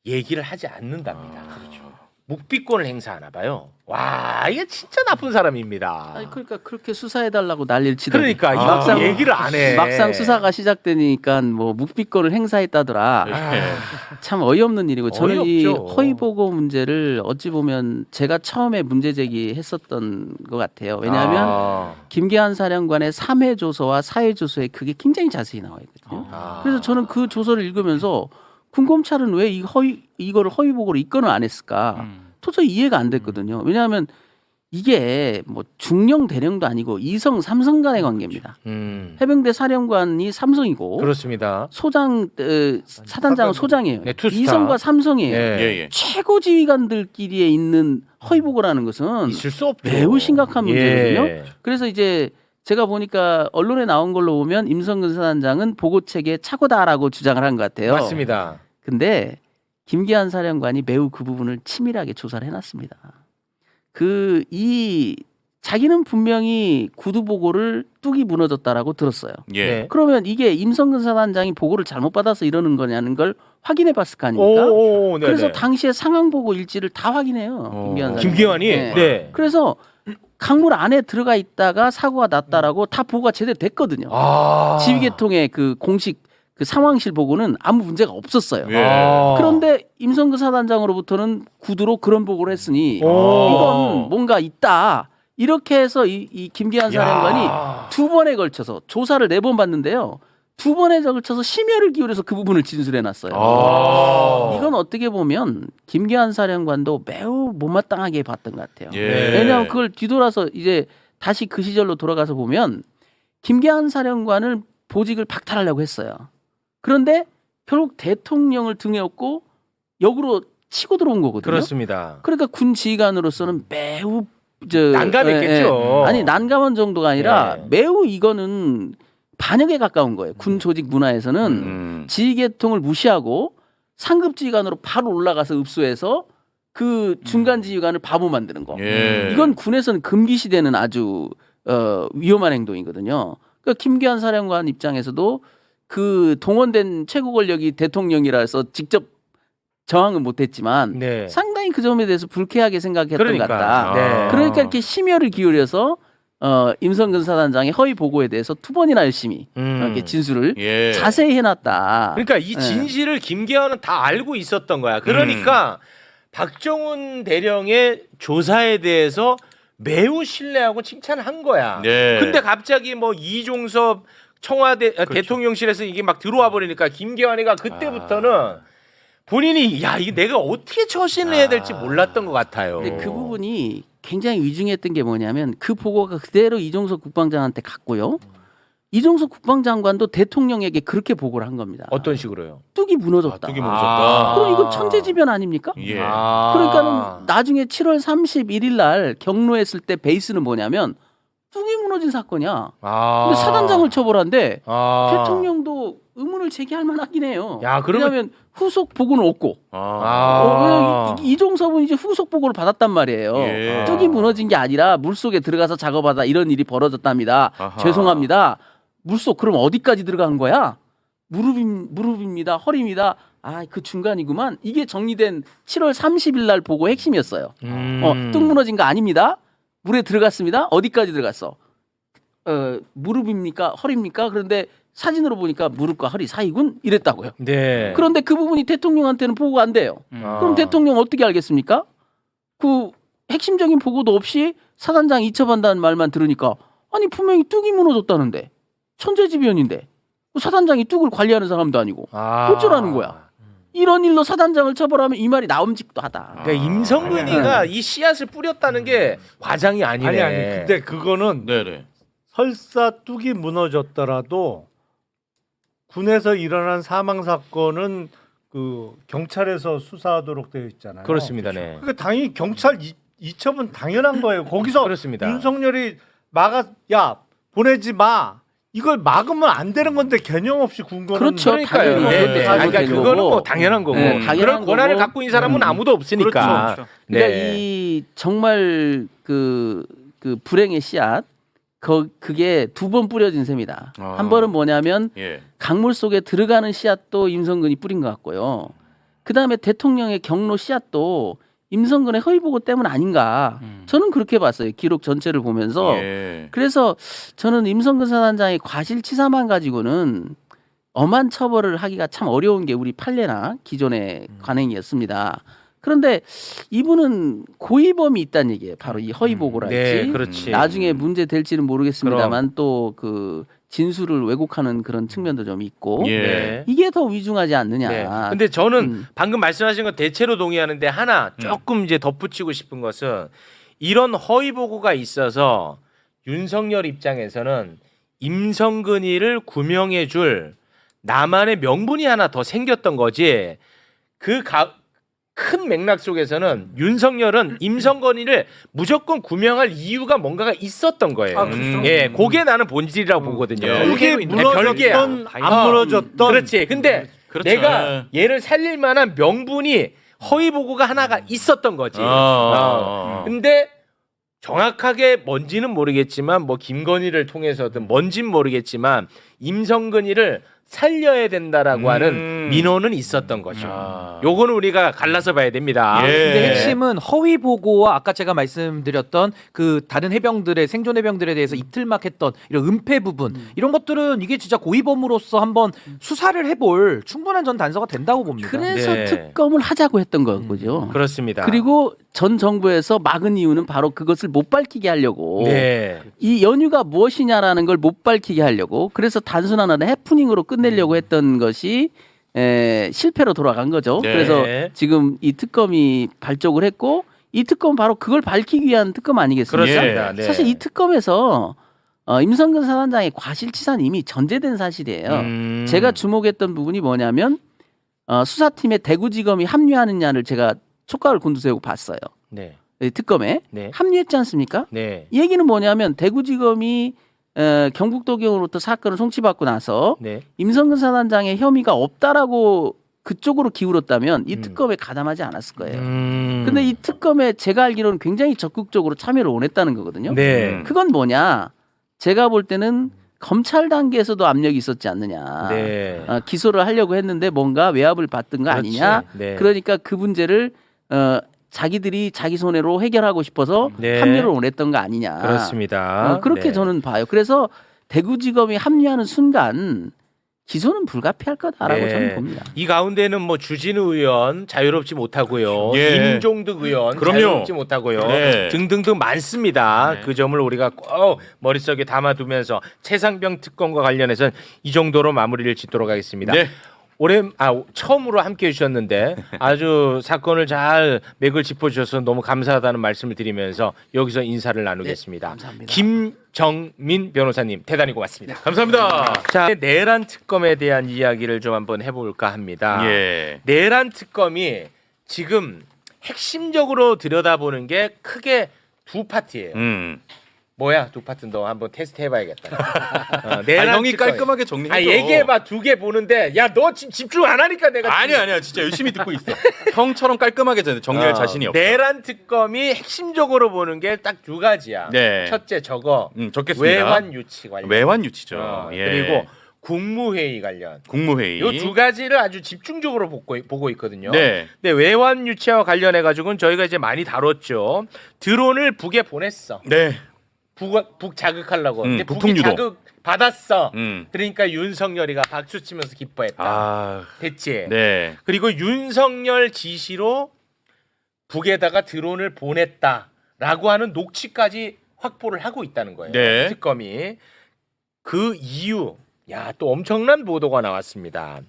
얘기를 하지 않는답니다. 묵비권을 행사하나 봐요. 와, 이게 진짜 나쁜 사람입니다. 아니, 그러니까 그렇게 수사해달라고 난리를 치더니 그러니까 이거 얘기를 안 해. 막상 수사가 시작되니까 뭐 묵비권을 행사했다더라. 참 어이없는 일이고 저는 이 어이없죠. 허위 보고 문제를 어찌 보면 제가 처음에 문제 제기했었던 것 같아요. 왜냐하면 김계한 사령관의 3회 조서와 4회 조서에 그게 굉장히 자세히 나와 있거든요. 그래서 저는 그 조서를 읽으면서 군검찰은 왜 이거를 허위 보고로 입건을 안 했을까? 도저히 이해가 안 됐거든요. 왜냐하면 이게 뭐 중령 대령도 아니고 이성 삼성 간의 관계입니다. 해병대 사령관이 삼성이고 그렇습니다. 소장 사단장은 소장이에요. 네, 투스타. 이성과 삼성이에요. 예. 최고 지휘관들끼리에 있는 허위 보고라는 것은 있을 수 없죠. 매우 심각한 문제거든요. 예. 그래서 이제 제가 보니까 언론에 나온 걸로 보면 임성근 사단장은 보고 체계에 착오다라고 주장을 한 것 같아요. 맞습니다. 근데 김계한 사령관이 매우 그 부분을 치밀하게 조사를 해놨습니다. 자기는 분명히 구두 보고를 뚝이 무너졌다라고 들었어요. 네. 그러면 이게 임성근 사단장이 보고를 잘못 받아서 이러는 거냐는 걸 확인해봤을 거 아닙니까? 네네. 그래서 당시에 상황 보고 일지를 다 확인해요. 김기환이. 네. 네. 그래서 강물 안에 들어가 있다가 사고가 났다라고 다 보고가 제대로 됐거든요. 지휘계통의 그 공식 그 상황실 보고는 아무 문제가 없었어요. 그런데 임성근 사단장으로부터는 구두로 그런 보고를 했으니 이건 뭔가 있다. 이렇게 해서 이 김기한 사령관이 두 번에 걸쳐서 조사를 4번 받는데요. 두 번에 걸쳐서 심혈을 기울여서 그 부분을 진술해놨어요. 이건 어떻게 보면 김계한 사령관도 매우 못마땅하게 봤던 것 같아요. 왜냐하면 그걸 뒤돌아서 이제 다시 그 시절로 돌아가서 보면 김계한 사령관을 보직을 박탈하려고 했어요. 그런데 결국 대통령을 등에 업고 역으로 치고 들어온 거거든요. 그렇습니다. 그러니까 군 지휘관으로서는 매우 난감했겠죠. 아니 난감한 정도가 아니라 매우 이거는 반역에 가까운 거예요. 군 조직 문화에서는 지휘계통을 무시하고 상급 지휘관으로 바로 올라가서 읍소해서 그 중간 지휘관을 바보 만드는 거. 이건 군에서는 금기시되는 아주 위험한 행동이거든요. 그러니까 김계한 사령관 입장에서도 그 동원된 최고 권력이 대통령이라서 직접 저항은 못했지만 상당히 그 점에 대해서 불쾌하게 생각했던 것 같다. 그러니까 이렇게 심혈을 기울여서 임성근 사단장의 허위 보고에 대해서 2번이나 열심히 이렇게 진술을 자세히 해놨다. 그러니까 이 진실을 김계환은 다 알고 있었던 거야. 그러니까 박정훈 대령의 조사에 대해서 매우 신뢰하고 칭찬을 한 거야. 근데 갑자기 뭐 이종섭 청와대 대통령실에서 이게 막 들어와 버리니까 김계환이가 그때부터는 본인이 야 이게 내가 어떻게 처신을 해야 될지 몰랐던 것 같아요. 근데 그 부분이 굉장히 위중했던 게 뭐냐면 그 보고가 그대로 이종석 국방장한테 갔고요. 이종석 국방장관도 대통령에게 그렇게 보고를 한 겁니다. 어떤 식으로요? 뚝이 무너졌다. 뚝이 무너졌다. 그럼 이건 천재지변 아닙니까? 그러니까는 나중에 7월 31일 날 경로했을 때 베이스는 뭐냐면 뚝이 무너진 사건이야. 근데 사단장을 처벌한데 대통령도 의문을 제기할 만하긴 해요. 왜냐하면 후속 보고는 없고 이종섭은 이제 후속 보고를 받았단 말이에요. 뚝이 무너진 게 아니라 물속에 들어가서 작업하다 이런 일이 벌어졌답니다. 죄송합니다. 물속 그럼 어디까지 들어간 거야? 무릎입니다. 허리입니다. 아, 그 중간이구만. 이게 정리된 7월 30일 날 보고 핵심이었어요. 뚝 무너진 거 아닙니다. 물에 들어갔습니다. 어디까지 들어갔어? 무릎입니까? 허리입니까? 그런데 사진으로 보니까 무릎과 허리 사이군 이랬다고요. 네. 그런데 그 부분이 대통령한테는 보고가 안 돼요. 그럼 대통령 어떻게 알겠습니까? 그 핵심적인 보고도 없이 사단장 이첩한다는 말만 들으니까 아니 분명히 뚝이 무너졌다는데 천재지변인데 사단장이 뚝을 관리하는 사람도 아니고 어쩌라는 거야. 이런 일로 사단장을 처벌하면 이 말이 나옴직도 하다. 그러니까 임성근이가 이 씨앗을 뿌렸다는 게 과장이 아니네. 아니 근데 그거는 설사 뚝이 무너졌더라도 군에서 일어난 사망 사건은 그 경찰에서 수사하도록 되어 있잖아요. 그렇습니다. 네. 그러니까 당연히 경찰 이첩은 당연한 거예요. 거기서 그렇습니다. 윤석열이 보내지 마. 이걸 막으면 안 되는 건데 개념 없이 군 거는 그렇죠. 그러니까요. 네. 그러니까 그거는 뭐 당연한 거고. 네, 당연한 그런 권한을 거고. 갖고 있는 사람은 아무도 없으니까. 그렇죠. 그러니까 이 정말 그 불행의 씨앗 그게 두 번 뿌려진 셈이다. 한 번은 뭐냐면 강물 속에 들어가는 씨앗도 임성근이 뿌린 것 같고요. 그 다음에 대통령의 경로 씨앗도 임성근의 허위 보고 때문 아닌가. 저는 그렇게 봤어요. 기록 전체를 보면서. 그래서 저는 임성근 사단장의 과실치사만 가지고는 엄한 처벌을 하기가 참 어려운 게 우리 판례나 기존의 관행이었습니다. 그런데 이분은 고의범이 있다는 얘기예요. 바로 이 허위 보고랄지. 네, 그렇지. 나중에 문제 될지는 모르겠습니다만 또 그 진술을 왜곡하는 그런 측면도 좀 있고 이게 더 위중하지 않느냐. 네. 근데 저는 방금 말씀하신 건 대체로 동의하는데 하나 조금 이제 덧붙이고 싶은 것은 이런 허위 보고가 있어서 윤석열 입장에서는 임성근이를 구명해줄 나만의 명분이 하나 더 생겼던 거지. 큰 맥락 속에서는 윤석열은 임성근이를 무조건 구명할 이유가 뭔가가 있었던 거예요. 예, 그게 나는 본질이라고 보거든요. 그게 무너졌던 안 무너졌던 그렇지. 근데 내가 얘를 살릴 만한 명분이 허위 보고가 하나가 있었던 거지. 근데 정확하게 뭔지는 모르겠지만 뭐 김건희를 통해서든 뭔진 모르겠지만 임성근이를 살려야 된다라고 하는 민원은 있었던 거죠. 요거는 우리가 갈라서 봐야 됩니다. 근데 핵심은 허위 보고와 아까 제가 말씀드렸던 그 다른 해병들의 생존 해병들에 대해서 입틀막 했던 이런 은폐 부분 이런 것들은 이게 진짜 고의범으로서 한번 수사를 해볼 충분한 전 단서가 된다고 봅니다. 그래서 특검을 하자고 했던 거죠. 그렇습니다. 그리고 전 정부에서 막은 이유는 바로 그것을 못 밝히게 하려고 이 연유가 무엇이냐라는 걸 못 밝히게 하려고 그래서 단순한 하나의 해프닝으로 끝내려고 했던 것이 실패로 돌아간 거죠. 그래서 지금 이 특검이 발족을 했고 이 특검은 바로 그걸 밝히기 위한 특검 아니겠습니까? 그렇습니다. 사실 이 특검에서 임성근 사단장의 과실치사는 이미 전제된 사실이에요. 제가 주목했던 부분이 뭐냐면 수사팀에 대구지검이 합류하느냐를 제가 촉각을 곤두세우고 봤어요. 특검에 합류했지 않습니까? 이 얘기는 뭐냐면 대구지검이 경북도경으로부터 사건을 송치받고 나서 임성근 사단장의 혐의가 없다라고 그쪽으로 기울었다면 이 특검에 가담하지 않았을 거예요. 근데 이 특검에 제가 알기로는 굉장히 적극적으로 참여를 원했다는 거거든요. 그건 뭐냐? 제가 볼 때는 검찰 단계에서도 압력이 있었지 않느냐. 기소를 하려고 했는데 뭔가 외압을 받던 거 아니냐. 그러니까 그 문제를 자기들이 자기 손해로 해결하고 싶어서 합류를 원했던 거 아니냐. 그렇습니다. 그렇게 저는 봐요. 그래서 대구지검이 합류하는 순간 기소는 불가피할 거다라고 저는 봅니다. 이 가운데는 뭐 주진우 의원 자유롭지 못하고요. 임종득 의원 자유롭지 못하고요. 등등등 많습니다. 그 점을 우리가 꼭 머릿속에 담아두면서 최상병 특검과 관련해서는 이 정도로 마무리를 짓도록 하겠습니다. 처음으로 함께해 주셨는데 아주 사건을 잘 맥을 짚어주셔서 너무 감사하다는 말씀을 드리면서 여기서 인사를 나누겠습니다. 감사합니다. 김정민 변호사님 대단히 고맙습니다. 감사합니다. 자, 내란 특검에 대한 이야기를 좀 한번 해볼까 합니다. 내란 특검이 지금 핵심적으로 들여다보는 게 크게 두 파트예요. 뭐야 두 파트 너 한번 테스트 해봐야겠다. 형이 깔끔하게 정리해줘. 얘기해봐. 두 개 보는데 야 너 지금 집중 안 하니까 내가 아니야 진짜 열심히 듣고 있어. 형처럼 깔끔하게 정리할 자신이 없어. 내란 특검이 핵심적으로 보는 게 딱 두 가지야. 첫째 저거 적겠습니다. 외환 유치 관련. 외환 유치죠. 그리고 국무회의 관련. 국무회의. 이 두 가지를 아주 집중적으로 보고 있거든요. 네. 근데 외환 유치와 관련해 가지고는 저희가 이제 많이 다뤘죠. 드론을 북에 보냈어. 네. 북 자극하려고. 근데 북이 북풍 유도. 자극 받았어. 그러니까 윤석열이가 박수 치면서 기뻐했다. 됐지. 네. 그리고 윤석열 지시로 북에다가 드론을 보냈다라고 하는 녹취까지 확보를 하고 있다는 거예요. 네. 특검이. 그 이유, 또 엄청난 보도가 나왔습니다.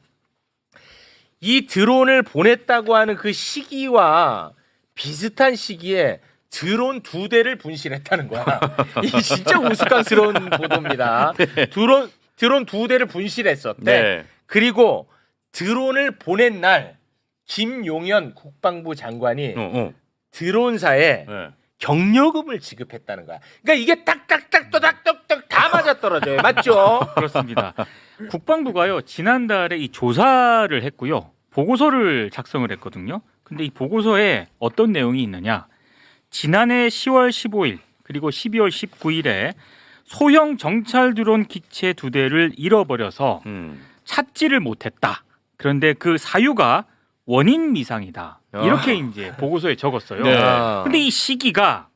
이 드론을 보냈다고 하는 그 시기와 비슷한 시기에 드론 2대를 분실했다는 거야. 이게 진짜 우스꽝스러운 보도입니다. 네. 드론 2대를 분실했었대. 네. 그리고 드론을 보낸 날 김용현 국방부 장관이 드론사에 경력금을 지급했다는 거야. 그러니까 이게 딱딱딱 또닥또닥 다 맞아떨어져요. 맞죠? 그렇습니다. 국방부가요 지난달에 이 조사를 했고요 보고서를 작성을 했거든요. 근데 이 보고서에 어떤 내용이 있느냐? 지난해 10월 15일 그리고 12월 19일에 소형 정찰 드론 기체 2대를 잃어버려서 찾지를 못했다. 그런데 그 사유가 원인 미상이다. 이렇게 이제 보고서에 적었어요. 네. 근데 이 시기가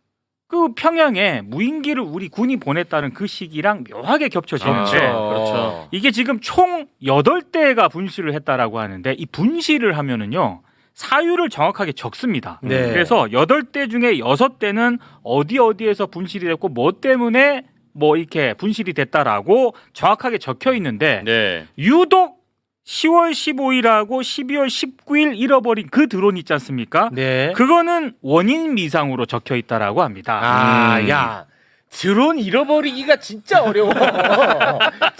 그 평양에 무인기를 우리 군이 보냈다는 그 시기랑 묘하게 겹쳐지는데 그렇죠. 이게 지금 총 8대가 분실을 했다라고 하는데 이 분실을 하면은요. 사유를 정확하게 적습니다. 네. 그래서 8대 중에 6대는 어디에서 분실이 됐고 뭐 때문에 뭐 이렇게 분실이 됐다라고 정확하게 적혀 있는데 네. 유독 10월 15일하고 12월 19일 잃어버린 그 드론 있지 않습니까? 네. 그거는 원인 미상으로 적혀 있다라고 합니다. 야, 드론 잃어버리기가 진짜 어려워.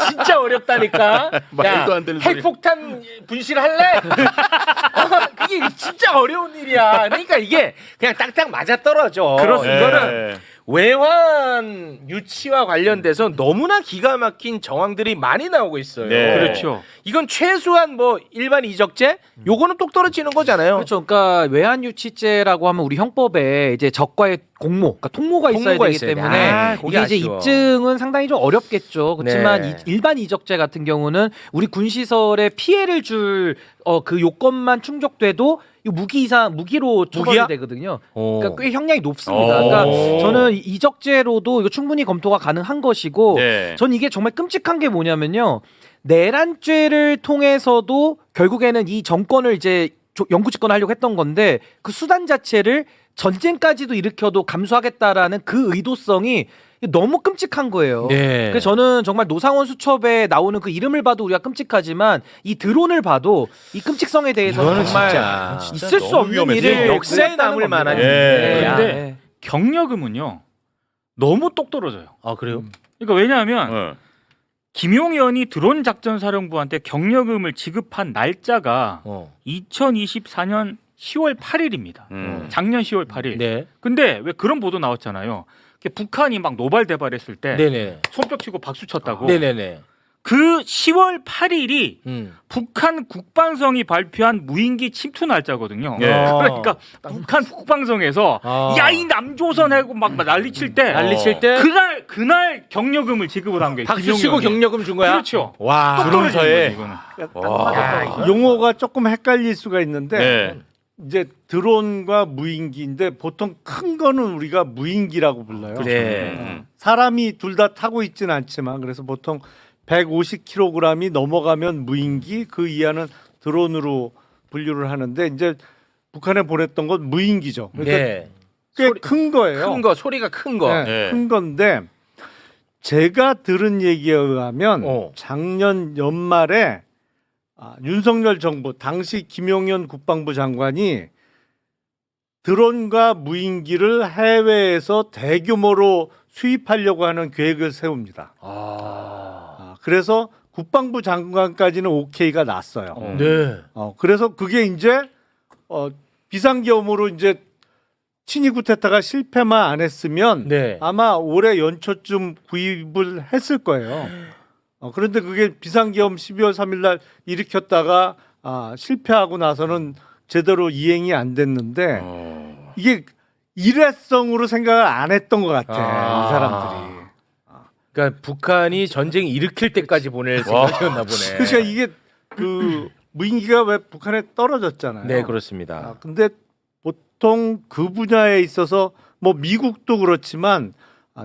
진짜 어렵다니까. 말도 안 되는 소리. 핵폭탄 분실할래? 그게 진짜 어려운 일이야. 그러니까 이게 그냥 딱딱 맞아떨어져. 그렇습니다. 이거는 외환 유치와 관련돼서 너무나 기가 막힌 정황들이 많이 나오고 있어요. 네. 그렇죠. 이건 최소한 뭐 일반 이적죄? 요거는 똑 떨어지는 거잖아요. 그렇죠. 그러니까 외환 유치죄라고 하면 우리 형법에 이제 적과의 공모, 그러니까 통모가 있어야 통모가 되기 있어야 돼. 때문에 그게 이게 이제 아쉬워. 입증은 상당히 좀 어렵겠죠. 그렇지만 네. 일반 이적죄 같은 경우는 우리 군 시설에 피해를 줄 그 요건만 충족돼도 이 무기로 처벌이 무기야? 되거든요. 그러니까 꽤 형량이 높습니다. 그러니까 저는 이적죄로도 이거 충분히 검토가 가능한 것이고, 네. 전 이게 정말 끔찍한 게 뭐냐면요. 내란죄를 통해서도 결국에는 이 정권을 이제 영구 집권하려고 했던 건데 그 수단 자체를 전쟁까지도 일으켜도 감수하겠다라는 그 의도성이 너무 끔찍한 거예요. 네. 그래서 저는 정말 노상원 수첩에 나오는 그 이름을 봐도 우리가 끔찍하지만 이 드론을 봐도 이 끔찍성에 대해서 이거는 정말 진짜 있을 수 너무 없는 위험했어요. 일을 역사에 그렸다는 남을 겁니다. 만한 예. 그런데 경력금은요 너무 똑 떨어져요. 아 그래요? 그러니까 왜냐하면 김용현이 드론 작전 사령부한테 경력금을 지급한 날짜가 2024년 10월 8일입니다. 작년 10월 8일. 네. 근데 왜 그런 보도 나왔잖아요. 북한이 막 노발대발했을 때 네네. 손뼉 치고 박수 쳤다고. 네네네. 그 10월 8일이 북한 국방성이 발표한 무인기 침투 날짜거든요. 네. 그러니까 북한 국방성에서 야 이 남조선 하고 막 난리칠 때 그날 경력금을 지급을 한 거예요. 박수 치고 경력금 준 거야? 그렇죠. 와. 드론사에. 용어가 조금 헷갈릴 수가 있는데 네. 이제 드론과 무인기인데 보통 큰 거는 우리가 무인기라고 불러요. 네. 사람이 둘 다 타고 있지는 않지만 그래서 보통 150kg이 넘어가면 무인기, 그 이하는 드론으로 분류를 하는데 이제 북한에 보냈던 건 무인기죠. 그러니까 네. 꽤 큰 거예요. 큰 거, 소리가 큰 거. 네, 큰 건데 제가 들은 얘기에 의하면 작년 연말에 윤석열 정부 당시 김용현 국방부 장관이 드론과 무인기를 해외에서 대규모로 수입하려고 하는 계획을 세웁니다. 그래서 국방부 장관까지는 오케이가 났어요. 네. 그래서 그게 이제 비상계엄으로 이제 친위 쿠데타가 실패만 안 했으면 아마 올해 연초쯤 구입을 했을 거예요. 그런데 그게 비상계엄 12월 3일 날 일으켰다가 실패하고 나서는 제대로 이행이 안 됐는데 이게 일회성으로 생각을 안 했던 것 같아. 이 사람들이. 그러니까 북한이 전쟁 일으킬 때까지 보낼 생각이었나 보네. 그러니까 이게 그 무인기가 왜 북한에 떨어졌잖아요. 네, 그렇습니다. 근데 보통 그 분야에 있어서 뭐 미국도 그렇지만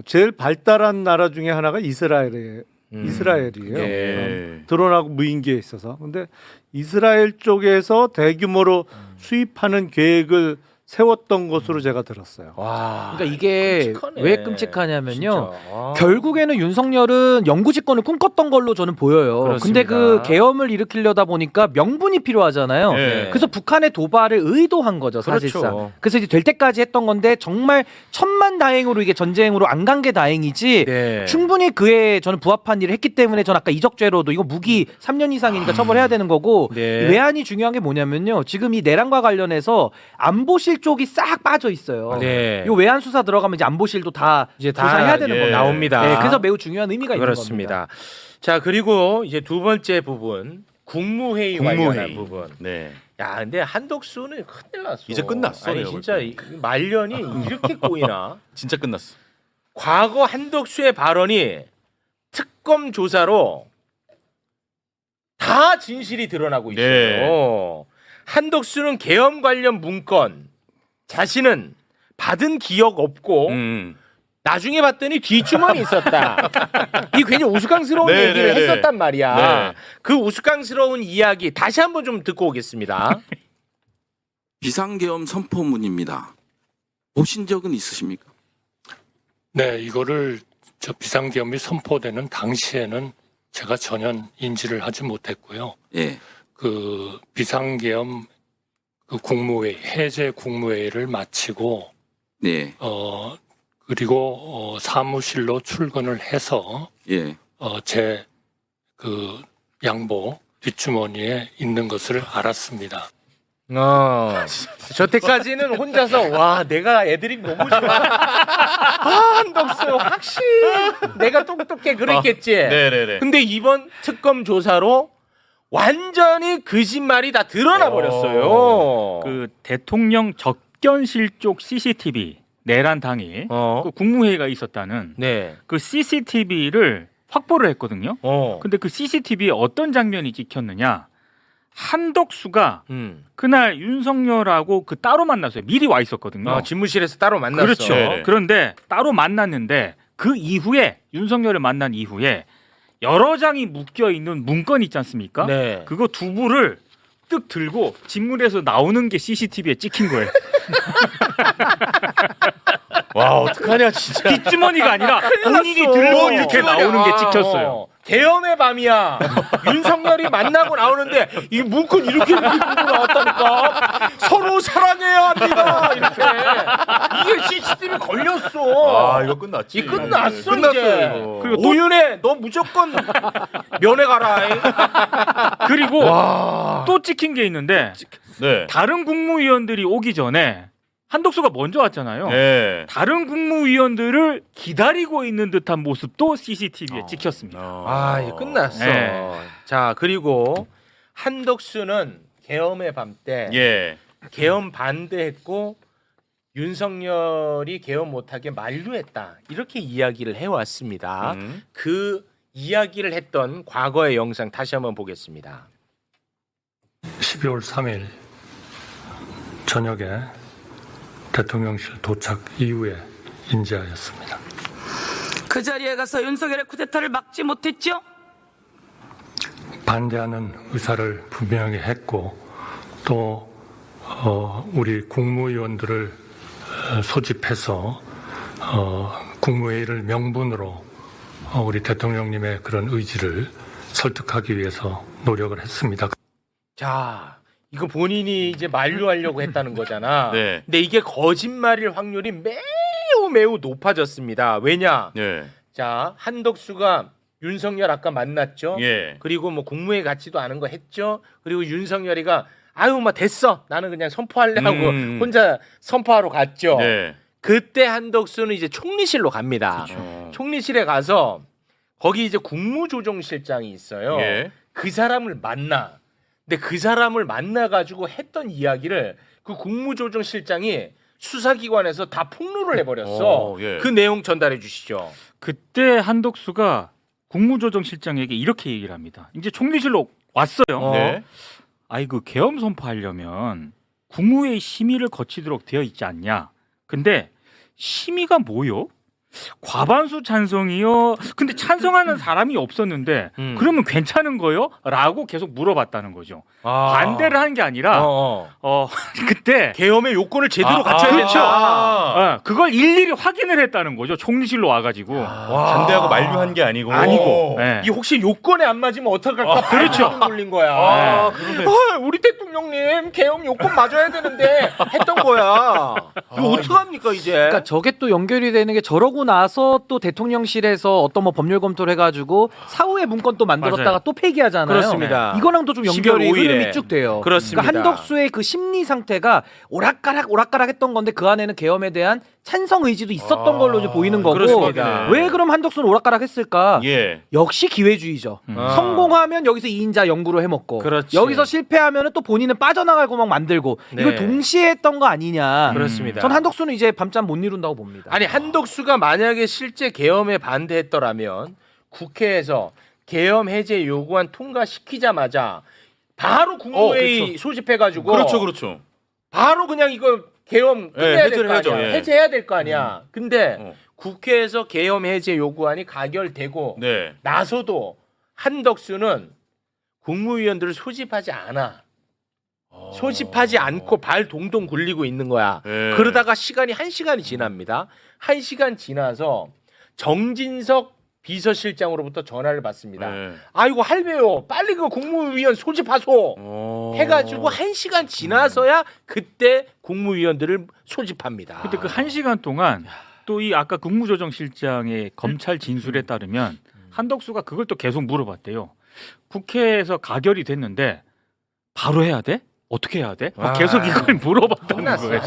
제일 발달한 나라 중에 하나가 이스라엘이에요. 네. 드론하고 무인기에 있어서. 근데 이스라엘 쪽에서 대규모로 수입하는 계획을 세웠던 것으로 제가 들었어요. 와, 그러니까 이게 끔찍하네. 왜 끔찍하냐면요. 진짜. 결국에는 윤석열은 영구 집권을 꿈꿨던 걸로 저는 보여요. 그렇습니다. 근데 그 계엄을 일으키려다 보니까 명분이 필요하잖아요. 네. 그래서 북한의 도발을 의도한 거죠, 사실상. 그렇죠. 그래서 이제 될 때까지 했던 건데 정말 천만다행으로 이게 전쟁으로 안 간 게 다행이지. 네. 충분히 그에 저는 부합한 일을 했기 때문에 저는 아까 이적죄로도 이거 무기 3년 이상이니까 처벌해야 되는 거고. 네. 외환이 중요한 게 뭐냐면요. 지금 이 내란과 관련해서 안보실 쪽이 싹 빠져 있어요. 네. 이 외환 수사 들어가면 이제 안보실도 다 이제 다 조사해야 되는 겁니다. 나옵니다. 네, 그래서 매우 중요한 의미가 있는 그렇습니다. 자, 그리고 이제 두 번째 부분 국무회의 관련한 부분. 네. 야, 근데 한덕수는 큰일 났어. 이제 끝났어, 아니 내가 진짜 볼 이 말년이 이렇게 꼬이나? 진짜 끝났어. 과거 한덕수의 발언이 특검 조사로 다 진실이 드러나고 있어요. 네. 한덕수는 계엄 관련 문건 자신은 받은 기억 없고 나중에 봤더니 뒷주머니 있었다. 이 괜히 우스꽝스러운 네, 얘기를 네, 네. 했었단 말이야. 네. 그 우스꽝스러운 이야기 다시 한번 좀 듣고 오겠습니다. 비상계엄 선포문입니다. 보신 적은 있으십니까? 네, 이거를 저 비상계엄이 선포되는 당시에는 제가 전혀 인지를 하지 못했고요. 예. 그 비상계엄 그 국무회의, 해제 국무회의를 마치고 네. 그리고 사무실로 출근을 해서 예. 제 그 양복 뒷주머니에 있는 것을 알았습니다. 저때까지는 혼자서 와 내가 애드립 너무 좋아. 한덕수 확실히 내가 똑똑해 그랬겠지. 네네네. 근데 이번 특검 조사로 완전히 거짓말이 다 드러나 버렸어요. 그 대통령 접견실 쪽 CCTV 내란 당일 그 국무회의가 있었다는 그 CCTV를 확보를 했거든요. 근데 그 CCTV에 어떤 장면이 찍혔느냐? 한덕수가 그날 윤석열하고 그 따로 만났어요. 미리 와 있었거든요. 집무실에서 따로 만났어. 그렇죠. 네네. 그런데 따로 만났는데 그 이후에 윤석열을 만난 이후에 여러 장이 묶여 있는 문건 있지 않습니까? 네. 그거 두부를 뜩 들고 집물에서 나오는 게 CCTV에 찍힌 거예요. 와 어떡하냐 진짜. 뒷주머니가 아니라 본인이 들고 이렇게 나오는 게 찍혔어요. 계엄의 밤이야. 윤석열이 만나고 나오는데 이 문건 이렇게 들고 나왔다니까. 서로 사랑해야 합니다. 이렇게. 이게 CCTV 걸렸어. 아, 이거 끝났지. 이 끝났어 끝났어요, 이제. 이거. 그리고 오윤혜 너 무조건 면회 가라. 그리고 또 찍힌 게 있는데 네. 다른 국무위원들이 오기 전에 한덕수가 먼저 왔잖아요. 네. 다른 국무위원들을 기다리고 있는 듯한 모습도 CCTV에 찍혔습니다. 아, 이거 끝났어. 네. 자, 그리고 한덕수는 계엄의 밤 때 예. 계엄 반대했고 윤석열이 계엄 못하게 만류했다. 이렇게 이야기를 해왔습니다. 그 이야기를 했던 과거의 영상 다시 한번 보겠습니다. 12월 3일 저녁에 대통령실 도착 이후에 인지하였습니다. 그 자리에 가서 윤석열의 쿠데타를 막지 못했죠? 반대하는 의사를 분명히 했고 또 우리 국무위원들을 소집해서 국무회의를 명분으로 우리 대통령님의 그런 의지를 설득하기 위해서 노력을 했습니다. 자, 이거 본인이 이제 만류하려고 했다는 거잖아. 네. 근데 이게 거짓말일 확률이 매우 높아졌습니다. 왜냐? 네. 자, 한덕수가 윤석열 아까 만났죠. 예. 그리고 뭐 국무회의 같지도 않은 거 했죠. 그리고 윤석열이가 아유 뭐 됐어. 나는 그냥 선포할래 하고 혼자 선포하러 갔죠. 네. 그때 한덕수는 이제 총리실로 갑니다. 총리실에 가서 거기 이제 국무조정실장이 있어요. 예. 그 사람을 만나. 근데 그 사람을 만나 가지고 했던 이야기를 그 국무조정실장이 수사기관에서 다 폭로를 해버렸어. 예. 그 내용 전달해 주시죠. 그때 한덕수가 국무조정실장에게 이렇게 얘기를 합니다. 이제 총리실로 왔어요. 네. 아이 그 계엄 선포하려면 국무회의 심의를 거치도록 되어 있지 않냐. 근데 심의가 뭐요? 과반수 찬성이요. 근데 찬성하는 사람이 없었는데 그러면 괜찮은 거요? 라고 계속 물어봤다는 거죠. 반대를 한 게 아니라 그때 계엄의 요건을 제대로 갖춰야 그렇죠. 된다. 그걸 일일이 확인을 했다는 거죠. 총리실로 와가지고 반대하고 만류한 게 아니고. 네. 이 혹시 요건에 안 맞으면 어떡할까? 그렇죠. 돌린 거야. 우리 대통령님 계엄 요건 맞아야 되는데 했던 거야. 이거 어떡합니까 이제? 그러니까 저게 또 연결이 되는 게 저러고 나서 또 대통령실에서 어떤 뭐 법률 검토를 해가지고 사후에 문건 또 만들었다가 맞아요. 또 폐기하잖아요. 그렇습니다. 이거랑도 좀 연결이 12월 5일에. 흐름이 쭉 돼요. 그렇습니다. 그러니까 한덕수의 그 심리 상태가 오락가락 했던 건데 그 안에는 계엄에 대한 찬성 의지도 있었던 걸로 이제 보이는 거고. 그렇습니다. 왜 그럼 한덕수는 오락가락 했을까? 예. 역시 기회주의죠. 성공하면 여기서 2인자 연구로 해먹고 그렇지. 여기서 실패하면 또 본인은 빠져나갈 구멍 만들고 네. 이걸 동시에 했던 거 아니냐. 그렇습니다. 전 한덕수는 이제 밤잠 못 이룬다고 봅니다. 아니 한덕수가 만약에 실제 계엄에 반대했더라면 국회에서 계엄 해제 요구안 통과시키자마자 바로 국무회의 그렇죠. 소집해가지고 그렇죠. 바로 그냥 이거 계엄 끝내야 될 거 아니야. 예. 해제해야 될 거 아니야. 근데 국회에서 계엄 해제 요구안이 가결되고 네. 나서도 한덕수는 국무위원들을 소집하지 않아. 소집하지 않고 발 동동 굴리고 있는 거야. 예. 그러다가 시간이 1시간이 지납니다. 1시간 지나서 정진석 비서실장으로부터 전화를 받습니다. 네. 아이고 할배요, 빨리 그 국무위원 소집하소. 해가지고 1시간 지나서야 그때 국무위원들을 소집합니다. 근데 그 1시간 동안 또 이 아까 국무조정실장의 검찰 진술에 따르면 한덕수가 그걸 또 계속 물어봤대요. 국회에서 가결이 됐는데 바로 해야 돼? 어떻게 해야 돼? 막 계속 이걸 물어봤다는 거예요.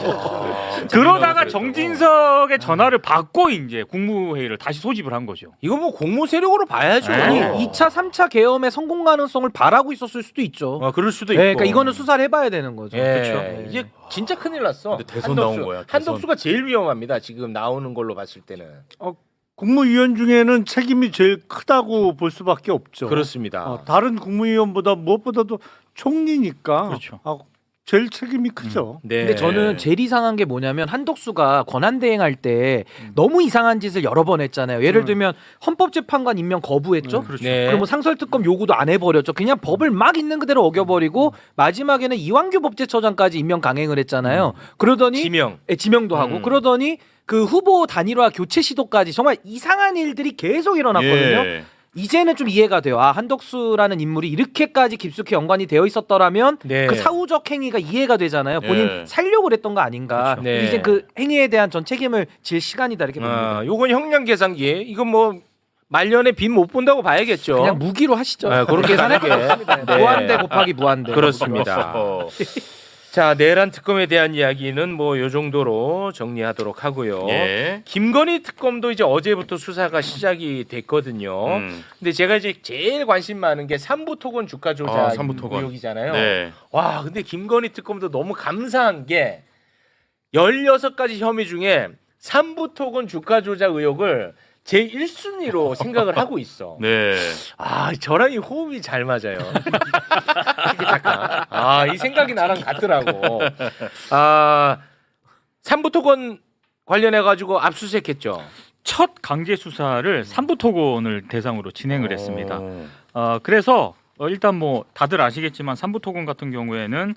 그러다가 정진석의 전화를 받고 이제 국무회의를 다시 소집을 한 거죠. 이거 뭐 공모 세력으로 봐야죠. 아니 2차, 3차 계엄의 성공 가능성을 바라고 있었을 수도 있죠. 그럴 수도 네, 있고. 그러니까 이거는 수사를 해봐야 되는 거죠. 그렇죠. 이제 진짜 큰일 났어. 근데 대선 나온 거야, 대선. 한덕수가 제일 위험합니다. 지금 나오는 걸로 봤을 때는. 국무위원 중에는 책임이 제일 크다고 볼 수밖에 없죠. 그렇습니다. 다른 국무위원보다 무엇보다도 총리니까 그렇죠. 제일 책임이 크죠. 네. 근데 저는 제일 이상한 게 뭐냐면 한덕수가 권한대행할 때 너무 이상한 짓을 여러 번 했잖아요. 예를 들면 헌법재판관 임명 거부했죠. 네. 그리고 뭐 상설특검 요구도 안 해버렸죠. 그냥 법을 막 있는 그대로 어겨버리고 마지막에는 이완규 법제처장까지 임명 강행을 했잖아요. 그러더니 지명도 하고 그러더니 그 후보 단일화 교체 시도까지 정말 이상한 일들이 계속 일어났거든요. 예. 이제는 좀 이해가 돼요. 아, 한덕수라는 인물이 이렇게까지 깊숙이 연관이 되어 있었더라면 네. 그 사후적 행위가 이해가 되잖아요. 본인 예. 살려고 그랬던 거 아닌가. 그렇죠. 네. 이제 그 행위에 대한 전 책임을 질 시간이다 이렇게 봅니다. 요건 형량 계산기. 이건 뭐 말년에 빚 못 본다고 봐야겠죠. 그냥 무기로 하시죠. 그렇게 계산할 거 가능해. 없습니다. 네. 무한대 곱하기 무한대. 그렇습니다. 자, 내란 특검에 대한 이야기는 뭐 요 정도로 정리하도록 하고요. 예. 김건희 특검도 이제 어제부터 수사가 시작이 됐거든요. 근데 제가 이제 제일 관심 많은 게 삼부토건 주가 조작 삼부토건. 의혹이잖아요. 네. 와, 근데 김건희 특검도 너무 감사한 게 16가지 혐의 중에 삼부토건 주가 조작 의혹을 제 1순위로 생각을 하고 있어. 네. 아, 저랑 이 호흡이 잘 맞아요. 아, 이 생각이 나랑 같더라고. 아, 삼부토건 관련해 가지고 압수수색했죠. 첫 강제 수사를 삼부토건을 대상으로 진행을 했습니다. 그래서 일단 뭐 다들 아시겠지만 삼부토건 같은 경우에는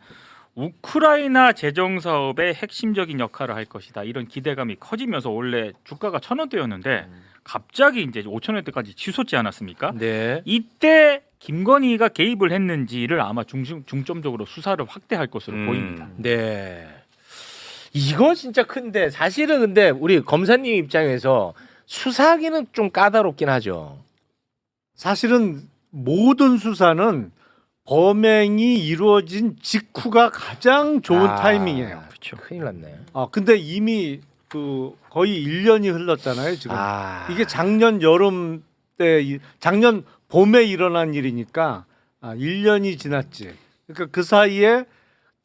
우크라이나 재정 사업의 핵심적인 역할을 할 것이다. 이런 기대감이 커지면서 원래 주가가 1,000원대였는데 갑자기 이제 5,000원대까지 치솟지 않았습니까? 네. 이때 김건희가 개입을 했는지를 아마 중점적으로 수사를 확대할 것으로 보입니다. 네. 이거 진짜 큰데 사실은 근데 우리 검사님 입장에서 수사하기는 좀 까다롭긴 하죠. 사실은 모든 수사는 범행이 이루어진 직후가 가장 좋은 타이밍이에요. 그렇죠. 큰일 났네. 근데 이미 그 거의 1년이 흘렀잖아요, 지금. 이게 작년 여름 때 작년 봄에 일어난 일이니까 1년이 지났지. 그러니까 그 사이에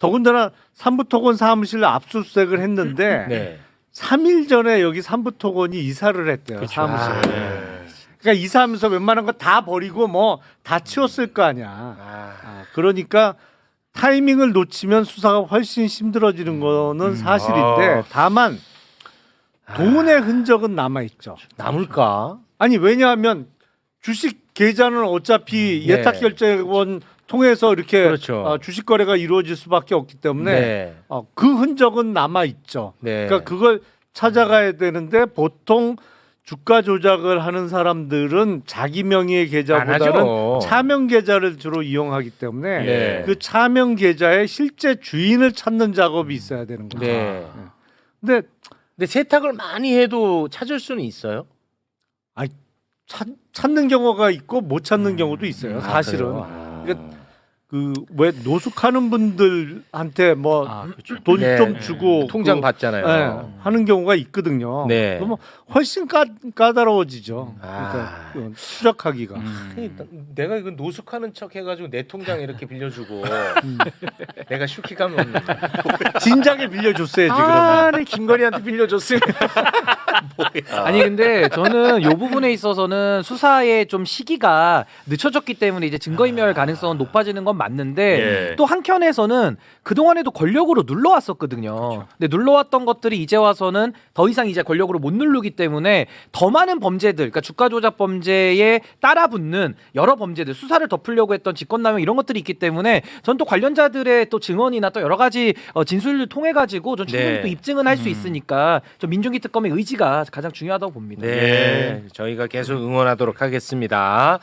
더군다나 삼부토건 사무실 압수수색을 했는데 네. 3일 전에 여기 삼부토건이 이사를 했대요. 그쵸. 사무실. 그러니까 이사하면서 웬만한 거 다 버리고 뭐 다 치웠을 거 아니야. 그러니까 타이밍을 놓치면 수사가 훨씬 힘들어지는 거는 사실인데 다만 돈의 흔적은 남아있죠. 남을까? 아니 왜냐하면 주식 계좌는 어차피 네. 예탁결제원 통해서 이렇게 그렇죠. 주식 거래가 이루어질 수밖에 없기 때문에 네. 그 흔적은 남아있죠. 네. 그러니까 그걸 찾아가야 되는데 보통 주가 조작을 하는 사람들은 자기 명의의 안 계좌보다는 하죠. 차명 계좌를 주로 이용하기 때문에 네. 그 차명 계좌의 실제 주인을 찾는 작업이 있어야 되는 거죠. 네. 근데 세탁을 많이 해도 찾을 수는 있어요? 찾는 경우가 있고 못 찾는 경우도 있어요. 사실은. 그러니까 그 왜 노숙하는 분들한테 뭐 돈 네. 좀 주고 통장 받잖아요. 네, 하는 경우가 있거든요. 네. 그러면 훨씬 까다로워지죠. 그러니까 그건 추적하기가. 내가 이거 노숙하는 척 해가지고 내 통장 이렇게 빌려주고 내가 슈키 가면 진작에 빌려줬어야지. 그러면 김건희한테 빌려줬으면 아니 근데 저는 이 부분에 있어서는 수사의 좀 시기가 늦춰졌기 때문에 이제 증거인멸 가능성은 높아지는 건 맞는데 예. 또 한켠에서는 그동안에도 권력으로 눌러왔었거든요. 근데 눌러왔던 것들이 이제 와서는 더 이상 이제 권력으로 못 누르기 때문에 더 많은 범죄들, 그러니까 주가 조작 범죄에 따라붙는 여러 범죄들, 수사를 덮으려고 했던 직권남용 이런 것들이 있기 때문에 전 또 관련자들의 또 증언이나 또 여러 가지 진술을 통해 가지고 전 충분히 네. 또 입증은 할 수 있으니까 좀 민중기 특검의 의지가 가장 중요하다고 봅니다. 네, 저희가 계속 응원하도록 하겠습니다.